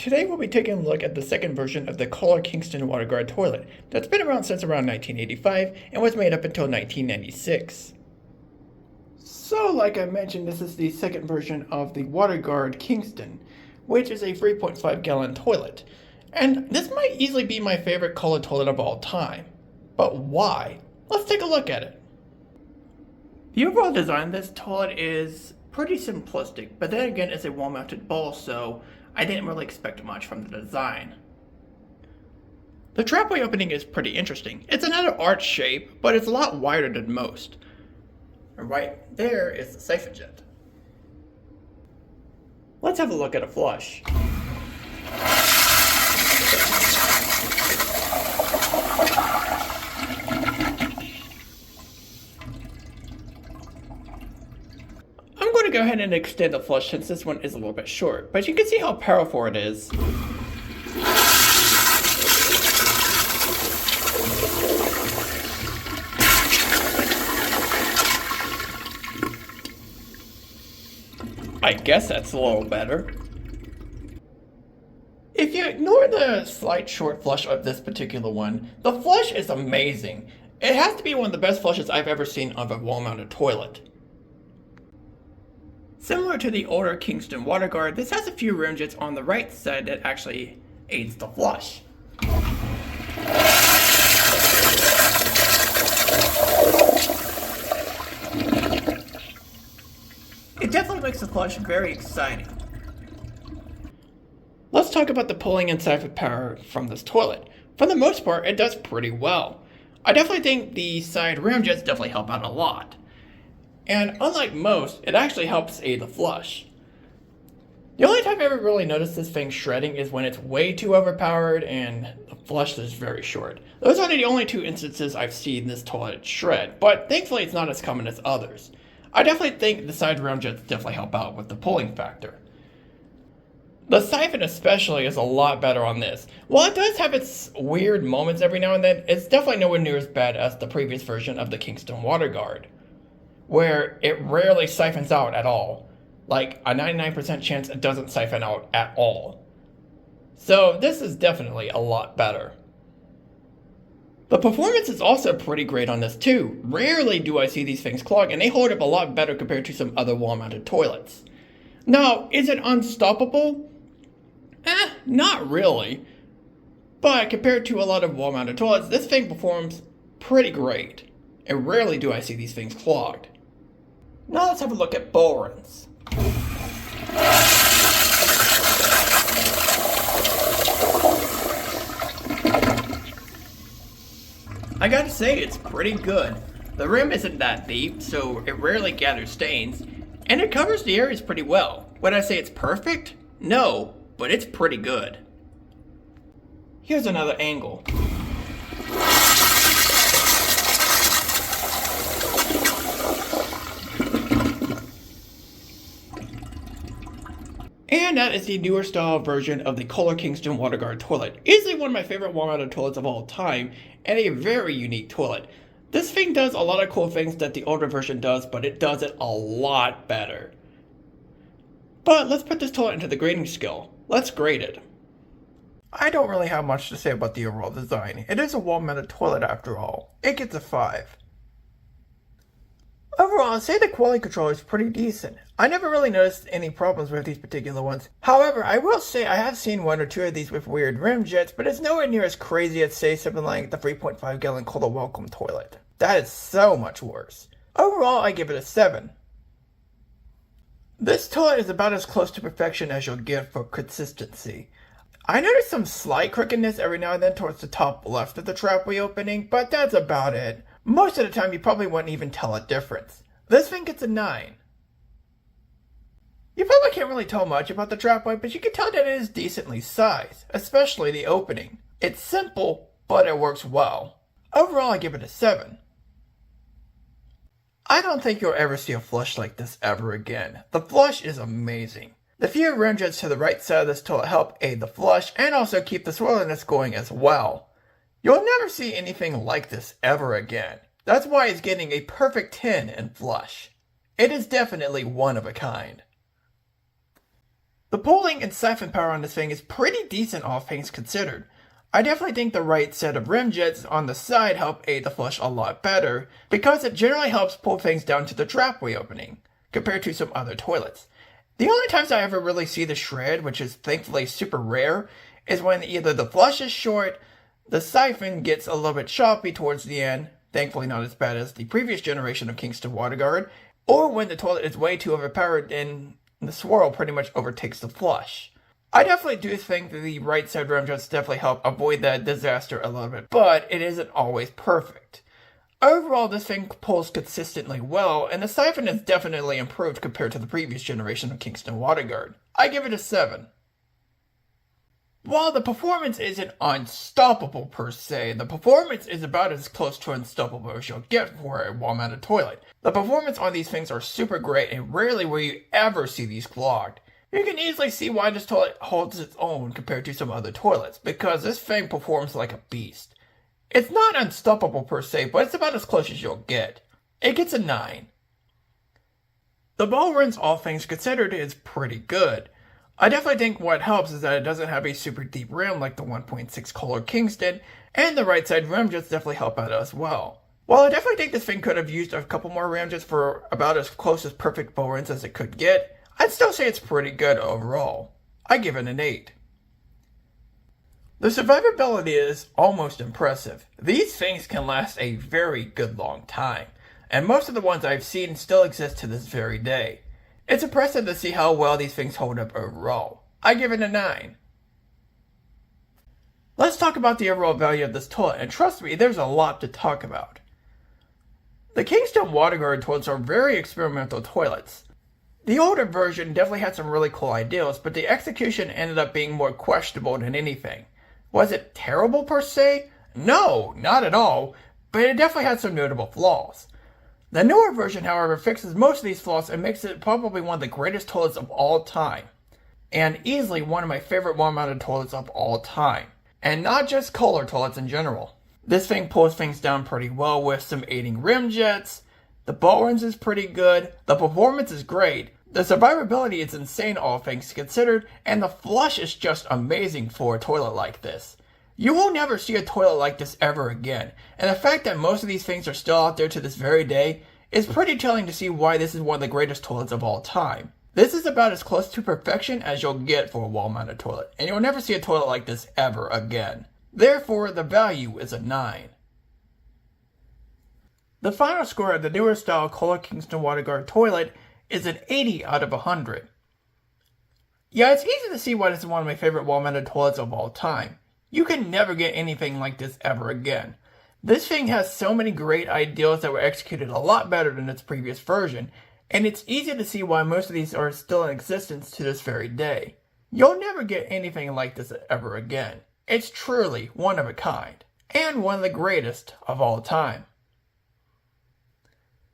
Today we'll be taking a look at the second version of the Kohler Kingston Waterguard toilet that's been around since around 1985 and was made up until 1996. So like I mentioned, this is the second version of the Waterguard Kingston, which is a 3.5 gallon toilet. And this might easily be my favorite Kohler toilet of all time. But why? Let's take a look at it. The overall design of this toilet is pretty simplistic, but then again it's a wall-mounted bowl, so I didn't really expect much from the design. The trapway opening is pretty interesting. It's another arch shape, but it's a lot wider than most. And right there is the siphon jet. Let's have a look at a flush. I'm going to go ahead and extend the flush since this one is a little bit short, but you can see how powerful it is. I guess that's a little better. If you ignore the slight short flush of this particular one, the flush is amazing. It has to be one of the best flushes I've ever seen of a wall-mounted toilet. Similar to the older Kingston Waterguard, this has a few rim jets on the right side that actually aids the flush. It definitely makes the flush very exciting. Let's talk about the pulling and siphon power from this toilet. For the most part, it does pretty well. I definitely think the side rim jets definitely help out a lot. And unlike most, it actually helps aid the flush. The only time I've ever really noticed this thing shredding is when it's way too overpowered and the flush is very short. Those are the only two instances I've seen this toilet shred, but thankfully it's not as common as others. I definitely think the side rim jets definitely help out with the pulling factor. The siphon especially is a lot better on this. While it does have its weird moments every now and then, it's definitely nowhere near as bad as the previous version of the Kingston Waterguard, where it rarely siphons out at all. Like a 99% chance it doesn't siphon out at all. So this is definitely a lot better. The performance is also pretty great on this too. Rarely do I see these things clog, and they hold up a lot better compared to some other wall-mounted toilets. Now, is it unstoppable? Not really. But compared to a lot of wall-mounted toilets, this thing performs pretty great. And rarely do I see these things clogged. Now let's have a look at bowl runs. I gotta say, it's pretty good. The rim isn't that deep, so it rarely gathers stains, and it covers the areas pretty well. Would I say it's perfect? No, but it's pretty good. Here's another angle. And that is the newer style version of the Kohler Kingston Waterguard toilet. Easily one of my favorite wall-mounted toilets of all time, and a very unique toilet. This thing does a lot of cool things that the older version does, but it does it a lot better. But let's put this toilet into the grading scale. Let's grade it. I don't really have much to say about the overall design. It is a wall-mounted toilet after all. It gets a 5. Overall, I'd say the quality control is pretty decent. I never really noticed any problems with these particular ones. However, I will say I have seen one or two of these with weird rim jets, but it's nowhere near as crazy as, say, something like the 3.5 gallon Kohler Welcome toilet. That is so much worse. Overall, I give it a 7. This toilet is about as close to perfection as you'll get for consistency. I noticed some slight crookedness every now and then towards the top left of the trapway opening, but that's about it. Most of the time you probably wouldn't even tell a difference. This thing gets a 9. You probably can't really tell much about the trapway, but you can tell that it is decently sized, especially the opening. It's simple, but it works well. Overall, I give it a 7. I don't think you'll ever see a flush like this ever again. The flush is amazing. The few rim jets to the right side of this toilet help aid the flush and also keep the swirliness going as well. You'll never see anything like this ever again. That's why it's getting a perfect 10 in flush. It is definitely one of a kind. The pulling and siphon power on this thing is pretty decent, all things considered. I definitely think the right set of rim jets on the side help aid the flush a lot better, because it generally helps pull things down to the drapway opening, compared to some other toilets. The only times I ever really see the shred, which is thankfully super rare, is when either the flush is short, the siphon gets a little bit choppy towards the end, thankfully not as bad as the previous generation of Kingston Waterguard, or when the toilet is way too overpowered and the swirl pretty much overtakes the flush. I definitely do think that the right side rim jets definitely help avoid that disaster a little bit, but it isn't always perfect. Overall, this thing pulls consistently well, and the siphon is definitely improved compared to the previous generation of Kingston Waterguard. I give it a 7. While the performance isn't unstoppable per se, the performance is about as close to unstoppable as you'll get for a wall-mounted toilet. The performance on these things are super great, and rarely will you ever see these clogged. You can easily see why this toilet holds its own compared to some other toilets, because this thing performs like a beast. It's not unstoppable per se, but it's about as close as you'll get. It gets a 9. The ball rinse, all things considered, is pretty good. I definitely think what helps is that it doesn't have a super deep rim like the 1.6 Kohler Kingston, and the right side rim jets definitely help out as well. While I definitely think this thing could have used a couple more rim jets for about as close as perfect ball rinse as it could get, I'd still say it's pretty good overall. I give it an 8. The survivability is almost impressive. These things can last a very good long time, and most of the ones I've seen still exist to this very day. It's impressive to see how well these things hold up overall. I give it a 9. Let's talk about the overall value of this toilet, and trust me, there's a lot to talk about. The Kingston Waterguard toilets are very experimental toilets. The older version definitely had some really cool ideas, but the execution ended up being more questionable than anything. Was it terrible per se? No, not at all, but it definitely had some notable flaws. The newer version, however, fixes most of these flaws and makes it probably one of the greatest toilets of all time, and easily one of my favorite wall-mounted toilets of all time, and not just Kohler toilets in general. This thing pulls things down pretty well with some aiding rim jets, the ball rinse is pretty good, the performance is great, the survivability is insane all things considered, and the flush is just amazing for a toilet like this. You will never see a toilet like this ever again, and the fact that most of these things are still out there to this very day is pretty telling to see why this is one of the greatest toilets of all time. This is about as close to perfection as you'll get for a wall-mounted toilet, and you'll never see a toilet like this ever again. Therefore, the value is a 9. The final score of the newer style Kohler Kingston Waterguard toilet is an 80 out of 100. Yeah, it's easy to see why this is one of my favorite wall-mounted toilets of all time. You can never get anything like this ever again. This thing has so many great ideas that were executed a lot better than its previous version, and it's easy to see why most of these are still in existence to this very day. You'll never get anything like this ever again. It's truly one of a kind, and one of the greatest of all time.